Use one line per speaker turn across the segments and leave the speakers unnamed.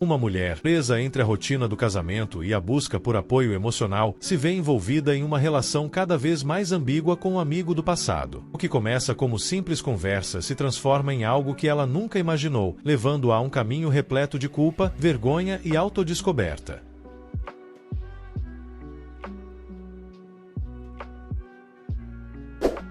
Uma mulher, presa entre a rotina do casamento e a busca por apoio emocional, se vê envolvida em uma relação cada vez mais ambígua com um amigo do passado. O que começa como simples conversa se transforma em algo que ela nunca imaginou, levando a um caminho repleto de culpa, vergonha e autodescoberta.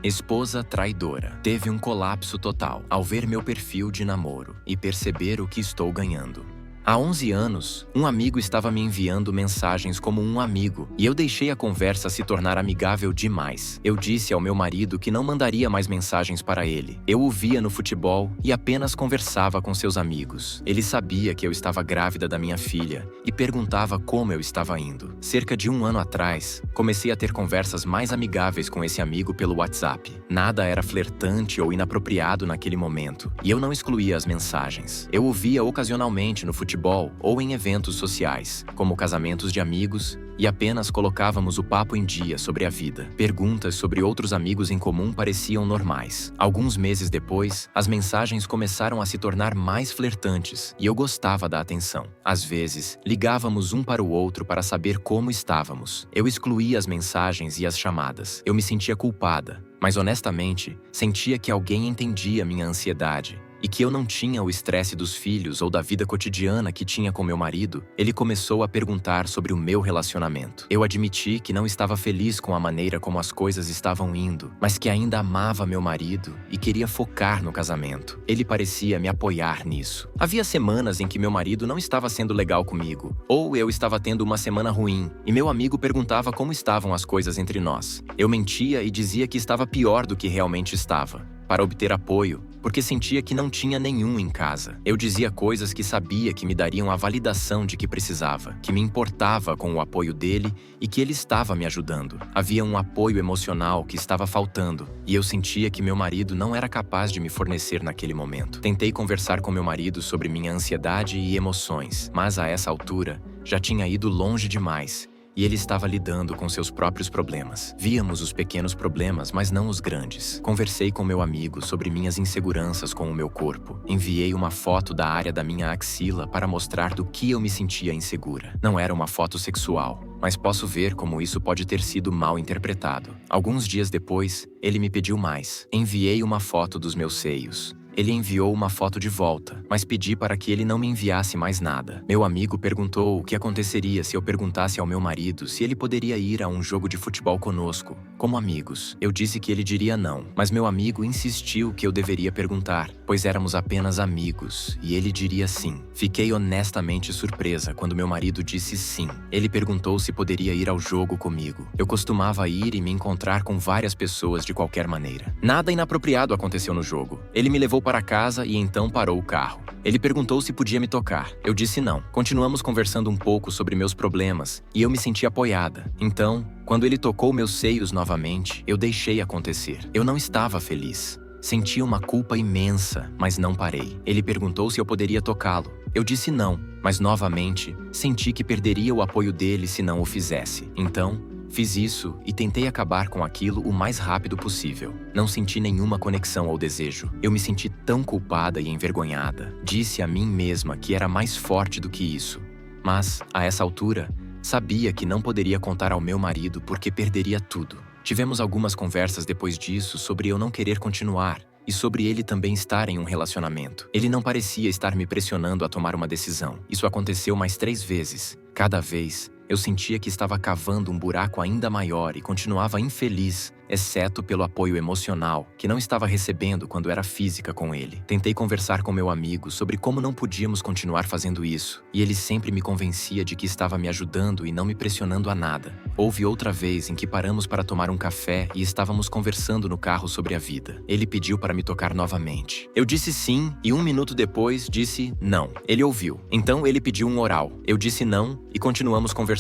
Esposa traidora. Teve um colapso total ao ver meu perfil de namoro e perceber o que estou ganhando. Há 11 anos, um amigo estava me enviando mensagens como um amigo e eu deixei a conversa se tornar amigável demais. Eu disse ao meu marido que não mandaria mais mensagens para ele. Eu o via no futebol e apenas conversava com seus amigos. Ele sabia que eu estava grávida da minha filha e perguntava como eu estava indo. Cerca de um ano atrás, comecei a ter conversas mais amigáveis com esse amigo pelo WhatsApp. Nada era flertante ou inapropriado naquele momento e eu não excluía as mensagens. Eu o via ocasionalmente no futebol ou em eventos sociais, como casamentos de amigos, e apenas colocávamos o papo em dia sobre a vida. Perguntas sobre outros amigos em comum pareciam normais. Alguns meses depois, as mensagens começaram a se tornar mais flertantes e eu gostava da atenção. Às vezes, ligávamos um para o outro para saber como estávamos. Eu excluía as mensagens e as chamadas. Eu me sentia culpada, mas honestamente, sentia que alguém entendia minha ansiedade e que eu não tinha o estresse dos filhos ou da vida cotidiana que tinha com meu marido. Ele começou a perguntar sobre o meu relacionamento. Eu admiti que não estava feliz com a maneira como as coisas estavam indo, mas que ainda amava meu marido e queria focar no casamento. Ele parecia me apoiar nisso. Havia semanas em que meu marido não estava sendo legal comigo, ou eu estava tendo uma semana ruim, e meu amigo perguntava como estavam as coisas entre nós. Eu mentia e dizia que estava pior do que realmente estava, para obter apoio, porque sentia que não tinha nenhum em casa. Eu dizia coisas que sabia que me dariam a validação de que precisava, que me importava com o apoio dele e que ele estava me ajudando. Havia um apoio emocional que estava faltando, e eu sentia que meu marido não era capaz de me fornecer naquele momento. Tentei conversar com meu marido sobre minha ansiedade e emoções, mas a essa altura, já tinha ido longe demais. E ele estava lidando com seus próprios problemas. Víamos os pequenos problemas, mas não os grandes. Conversei com meu amigo sobre minhas inseguranças com o meu corpo. Enviei uma foto da área da minha axila para mostrar do que eu me sentia insegura. Não era uma foto sexual, mas posso ver como isso pode ter sido mal interpretado. Alguns dias depois, ele me pediu mais. Enviei uma foto dos meus seios. Ele enviou uma foto de volta, mas pedi para que ele não me enviasse mais nada. Meu amigo perguntou o que aconteceria se eu perguntasse ao meu marido se ele poderia ir a um jogo de futebol conosco, como amigos. Eu disse que ele diria não, mas meu amigo insistiu que eu deveria perguntar, pois éramos apenas amigos, e ele diria sim. Fiquei honestamente surpresa quando meu marido disse sim. Ele perguntou se poderia ir ao jogo comigo. Eu costumava ir e me encontrar com várias pessoas de qualquer maneira. Nada inapropriado aconteceu no jogo. Ele me levou para casa e então parou o carro. Ele perguntou se podia me tocar. Eu disse não. Continuamos conversando um pouco sobre meus problemas e eu me senti apoiada. Então, quando ele tocou meus seios novamente, eu deixei acontecer. Eu não estava feliz. Senti uma culpa imensa, mas não parei. Ele perguntou se eu poderia tocá-lo. Eu disse não, mas novamente senti que perderia o apoio dele se não o fizesse. Então, fiz isso e tentei acabar com aquilo o mais rápido possível. Não senti nenhuma conexão ao desejo. Eu me senti tão culpada e envergonhada. Disse a mim mesma que era mais forte do que isso. Mas, a essa altura, sabia que não poderia contar ao meu marido porque perderia tudo. Tivemos algumas conversas depois disso sobre eu não querer continuar e sobre ele também estar em um relacionamento. Ele não parecia estar me pressionando a tomar uma decisão. Isso aconteceu mais 3 vezes. Cada vez, eu sentia que estava cavando um buraco ainda maior e continuava infeliz, exceto pelo apoio emocional que não estava recebendo quando era física com ele. Tentei conversar com meu amigo sobre como não podíamos continuar fazendo isso, e ele sempre me convencia de que estava me ajudando e não me pressionando a nada. Houve outra vez em que paramos para tomar um café e estávamos conversando no carro sobre a vida. Ele pediu para me tocar novamente. Eu disse sim e 1 minuto depois disse não. Ele ouviu. Então ele pediu um oral. Eu disse não e continuamos conversando.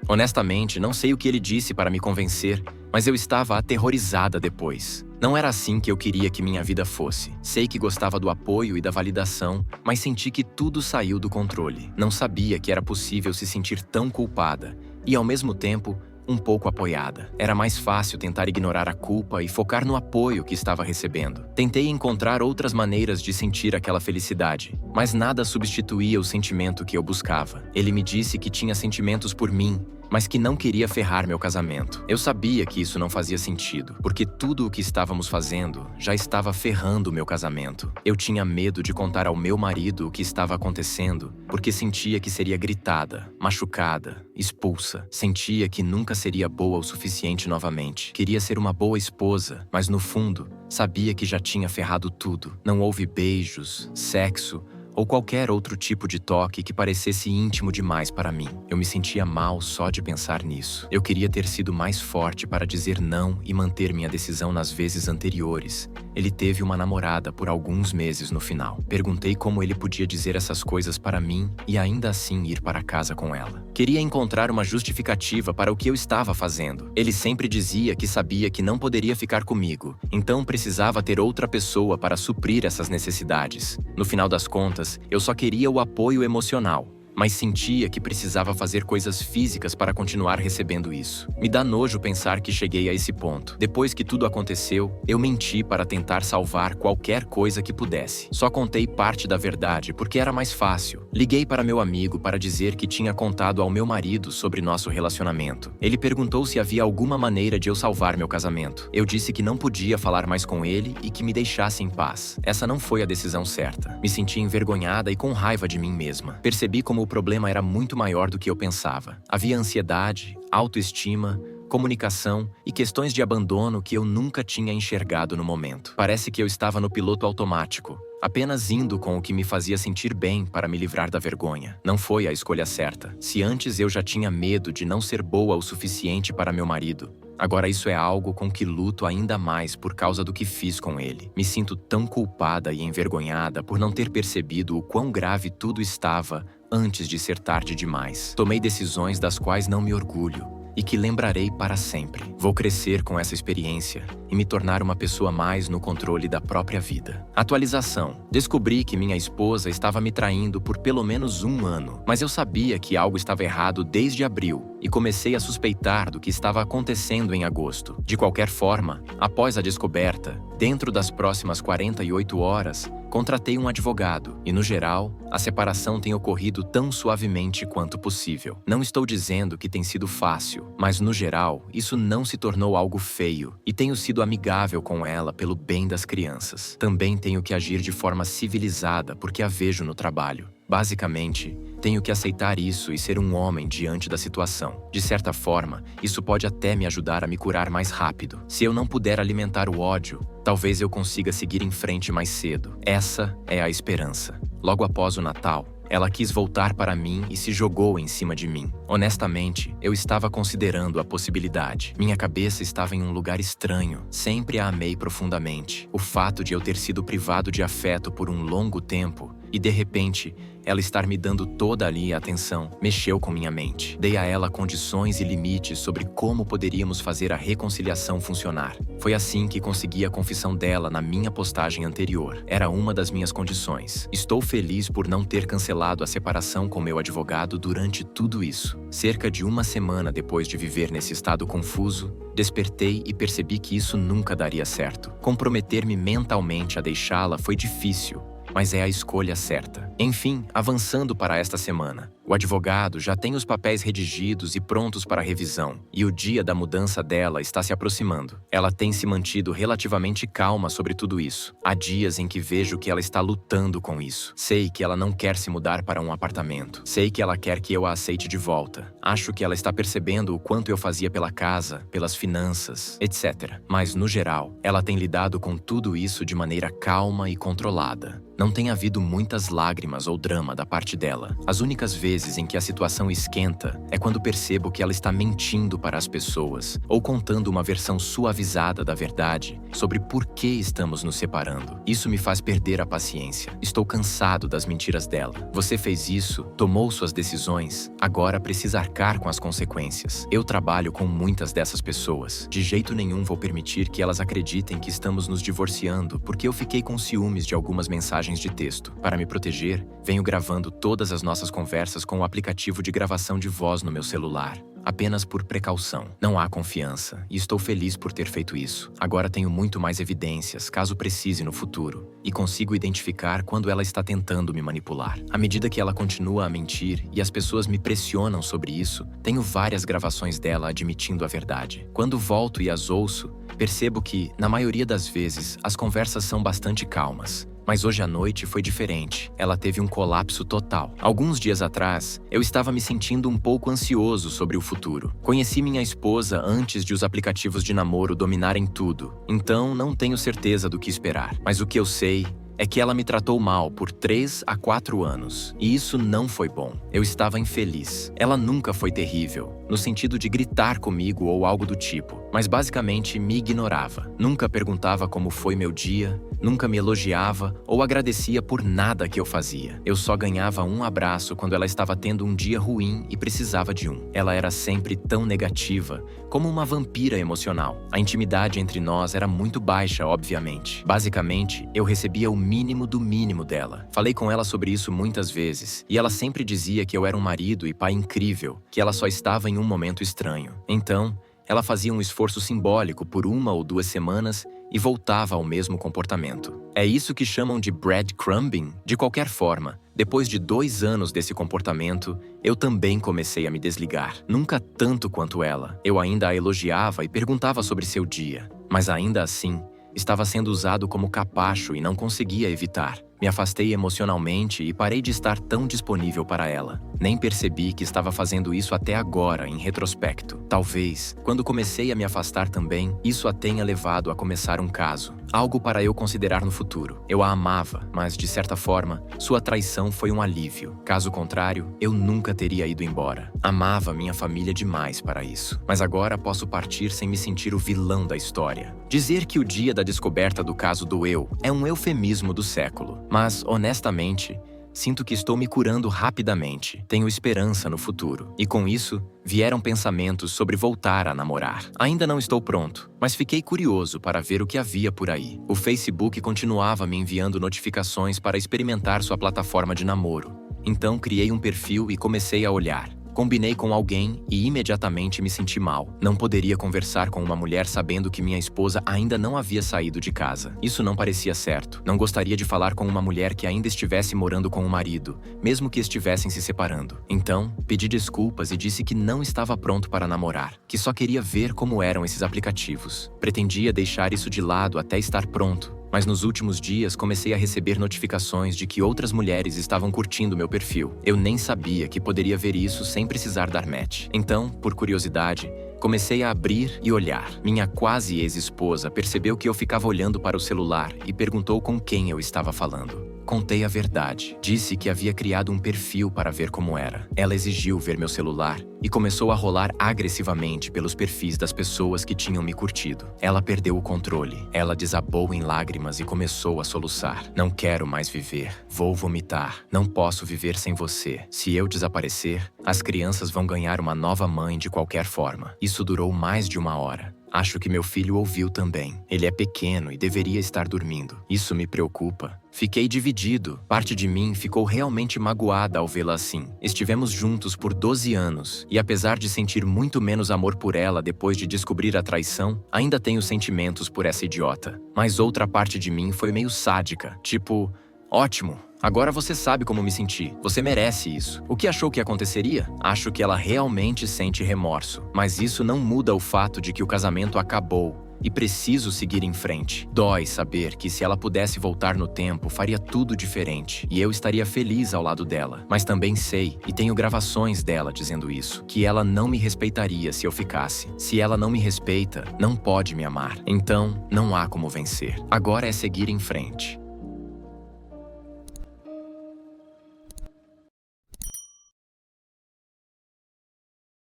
Honestamente, não sei o que ele disse para me convencer, mas eu estava aterrorizada depois. Não era assim que eu queria que minha vida fosse. Sei que gostava do apoio e da validação, mas senti que tudo saiu do controle. Não sabia que era possível se sentir tão culpada e, ao mesmo tempo, um pouco apoiada. Era mais fácil tentar ignorar a culpa e focar no apoio que estava recebendo. Tentei encontrar outras maneiras de sentir aquela felicidade, Mas nada substituía o sentimento que eu buscava. Ele me disse que tinha sentimentos por mim, mas que não queria ferrar meu casamento. Eu sabia que isso não fazia sentido, porque tudo o que estávamos fazendo já estava ferrando meu casamento. Eu tinha medo de contar ao meu marido o que estava acontecendo, porque sentia que seria gritada, machucada, expulsa. Sentia que nunca seria boa o suficiente novamente. Queria ser uma boa esposa, mas no fundo, sabia que já tinha ferrado tudo. Não houve beijos, sexo ou qualquer outro tipo de toque que parecesse íntimo demais para mim. Eu me sentia mal só de pensar nisso. Eu queria ter sido mais forte para dizer não e manter minha decisão nas vezes anteriores. Ele teve uma namorada por alguns meses no final. Perguntei como ele podia dizer essas coisas para mim e ainda assim ir para casa com ela. Queria encontrar uma justificativa para o que eu estava fazendo. Ele sempre dizia que sabia que não poderia ficar comigo, então precisava ter outra pessoa para suprir essas necessidades. No final das contas, eu só queria o apoio emocional, mas sentia que precisava fazer coisas físicas para continuar recebendo isso. Me dá nojo pensar que cheguei a esse ponto. Depois que tudo aconteceu, eu menti para tentar salvar qualquer coisa que pudesse. Só contei parte da verdade porque era mais fácil. Liguei para meu amigo para dizer que tinha contado ao meu marido sobre nosso relacionamento. Ele perguntou se havia alguma maneira de eu salvar meu casamento. Eu disse que não podia falar mais com ele e que me deixasse em paz. Essa não foi a decisão certa. Me senti envergonhada e com raiva de mim mesma. Percebi como o problema era muito maior do que eu pensava. Havia ansiedade, autoestima, comunicação e questões de abandono que eu nunca tinha enxergado no momento. Parece que eu estava no piloto automático, apenas indo com o que me fazia sentir bem para me livrar da vergonha. Não foi a escolha certa. Se antes eu já tinha medo de não ser boa o suficiente para meu marido, agora isso é algo com que luto ainda mais por causa do que fiz com ele. Me sinto tão culpada e envergonhada por não ter percebido o quão grave tudo estava antes de ser tarde demais. Tomei decisões das quais não me orgulho e que lembrarei para sempre. Vou crescer com essa experiência e me tornar uma pessoa mais no controle da própria vida. Atualização. Descobri que minha esposa estava me traindo por pelo menos 1 ano, mas eu sabia que algo estava errado desde abril e comecei a suspeitar do que estava acontecendo em agosto. De qualquer forma, após a descoberta, dentro das próximas 48 horas, contratei um advogado e, no geral, a separação tem ocorrido tão suavemente quanto possível. Não estou dizendo que tem sido fácil, mas, no geral, isso não se tornou algo feio e tenho sido amigável com ela pelo bem das crianças. Também tenho que agir de forma civilizada porque a vejo no trabalho. Basicamente, tenho que aceitar isso e ser um homem diante da situação. De certa forma, isso pode até me ajudar a me curar mais rápido. Se eu não puder alimentar o ódio, talvez eu consiga seguir em frente mais cedo. Essa é a esperança. Logo após o Natal, ela quis voltar para mim e se jogou em cima de mim. Honestamente, eu estava considerando a possibilidade. Minha cabeça estava em um lugar estranho. Sempre a amei profundamente. O fato de eu ter sido privado de afeto por um longo tempo e, de repente, ela estar me dando toda ali a atenção, mexeu com minha mente. Dei a ela condições e limites sobre como poderíamos fazer a reconciliação funcionar. Foi assim que consegui a confissão dela na minha postagem anterior. Era uma das minhas condições. Estou feliz por não ter cancelado a separação com meu advogado durante tudo isso. Cerca de 1 semana depois de viver nesse estado confuso, despertei e percebi que isso nunca daria certo. Comprometer-me mentalmente a deixá-la foi difícil, mas é a escolha certa. Enfim, avançando para esta semana. O advogado já tem os papéis redigidos e prontos para revisão, e o dia da mudança dela está se aproximando. Ela tem se mantido relativamente calma sobre tudo isso. Há dias em que vejo que ela está lutando com isso. Sei que ela não quer se mudar para um apartamento. Sei que ela quer que eu a aceite de volta. Acho que ela está percebendo o quanto eu fazia pela casa, pelas finanças, etc. Mas, no geral, ela tem lidado com tudo isso de maneira calma e controlada. Não tem havido muitas lágrimas ou drama da parte dela. As únicas vezes em que a situação esquenta é quando percebo que ela está mentindo para as pessoas ou contando uma versão suavizada da verdade sobre por que estamos nos separando. Isso me faz perder a paciência. Estou cansado das mentiras dela. Você fez isso, tomou suas decisões, agora precisa arcar com as consequências. Eu trabalho com muitas dessas pessoas. De jeito nenhum vou permitir que elas acreditem que estamos nos divorciando porque eu fiquei com ciúmes de algumas mensagens mensagens de texto. Para me proteger, venho gravando todas as nossas conversas com o aplicativo de gravação de voz no meu celular. Apenas por precaução. Não há confiança, e estou feliz por ter feito isso. Agora tenho muito mais evidências, caso precise no futuro, e consigo identificar quando ela está tentando me manipular. À medida que ela continua a mentir e as pessoas me pressionam sobre isso, tenho várias gravações dela admitindo a verdade. Quando volto e as ouço, percebo que, na maioria das vezes, as conversas são bastante calmas. Mas hoje à noite foi diferente. Ela teve um colapso total. Alguns dias atrás, eu estava me sentindo um pouco ansioso sobre o futuro. Conheci minha esposa antes de os aplicativos de namoro dominarem tudo. Então, não tenho certeza do que esperar. Mas o que eu sei é que ela me tratou mal por 3 a 4 anos. E isso não foi bom. Eu estava infeliz. Ela nunca foi terrível, no sentido de gritar comigo ou algo do tipo, mas basicamente me ignorava. Nunca perguntava como foi meu dia, nunca me elogiava ou agradecia por nada que eu fazia. Eu só ganhava um abraço quando ela estava tendo um dia ruim e precisava de um. Ela era sempre tão negativa, como uma vampira emocional. A intimidade entre nós era muito baixa, obviamente. Basicamente, eu recebia o mínimo do mínimo dela. Falei com ela sobre isso muitas vezes, e ela sempre dizia que eu era um marido e pai incrível, que ela só estava em um momento estranho. Então, ela fazia um esforço simbólico por 1 ou 2 semanas e voltava ao mesmo comportamento. É isso que chamam de breadcrumbing? De qualquer forma, depois de 2 anos desse comportamento, eu também comecei a me desligar. Nunca tanto quanto ela. Eu ainda a elogiava e perguntava sobre seu dia, mas ainda assim, estava sendo usado como capacho e não conseguia evitar. Me afastei emocionalmente e parei de estar tão disponível para ela. Nem percebi que estava fazendo isso até agora, em retrospecto. Talvez, quando comecei a me afastar também, isso a tenha levado a começar um caso. Algo para eu considerar no futuro. Eu a amava, mas, de certa forma, sua traição foi um alívio. Caso contrário, eu nunca teria ido embora. Amava minha família demais para isso. Mas agora posso partir sem me sentir o vilão da história. Dizer que o dia da descoberta do caso doeu é um eufemismo do século. Mas, honestamente, sinto que estou me curando rapidamente. Tenho esperança no futuro. E com isso, vieram pensamentos sobre voltar a namorar. Ainda não estou pronto, mas fiquei curioso para ver o que havia por aí. O Facebook continuava me enviando notificações para experimentar sua plataforma de namoro. Então criei um perfil e comecei a olhar. Combinei com alguém e imediatamente me senti mal. Não poderia conversar com uma mulher sabendo que minha esposa ainda não havia saído de casa. Isso não parecia certo. Não gostaria de falar com uma mulher que ainda estivesse morando com o marido, mesmo que estivessem se separando. Então, pedi desculpas e disse que não estava pronto para namorar, que só queria ver como eram esses aplicativos. Pretendia deixar isso de lado até estar pronto. Mas nos últimos dias comecei a receber notificações de que outras mulheres estavam curtindo meu perfil. Eu nem sabia que poderia ver isso sem precisar dar match. Então, por curiosidade, comecei a abrir e olhar. Minha quase ex-esposa percebeu que eu ficava olhando para o celular e perguntou com quem eu estava falando. Contei a verdade. Disse que havia criado um perfil para ver como era. Ela exigiu ver meu celular e começou a rolar agressivamente pelos perfis das pessoas que tinham me curtido. Ela perdeu o controle. Ela desabou em lágrimas e começou a soluçar. Não quero mais viver. Vou vomitar. Não posso viver sem você. Se eu desaparecer, as crianças vão ganhar uma nova mãe de qualquer forma. Isso durou mais de 1 hora. Acho que meu filho ouviu também. Ele é pequeno e deveria estar dormindo. Isso me preocupa. Fiquei dividido. Parte de mim ficou realmente magoada ao vê-la assim. Estivemos juntos por 12 anos, e apesar de sentir muito menos amor por ela depois de descobrir a traição, ainda tenho sentimentos por essa idiota. Mas outra parte de mim foi meio sádica, tipo, ótimo. Agora você sabe como me senti. Você merece isso. O que achou que aconteceria? Acho que ela realmente sente remorso. Mas isso não muda o fato de que o casamento acabou e preciso seguir em frente. Dói saber que se ela pudesse voltar no tempo, faria tudo diferente e eu estaria feliz ao lado dela. Mas também sei, e tenho gravações dela dizendo isso, que ela não me respeitaria se eu ficasse. Se ela não me respeita, não pode me amar. Então, não há como vencer. Agora é seguir em frente.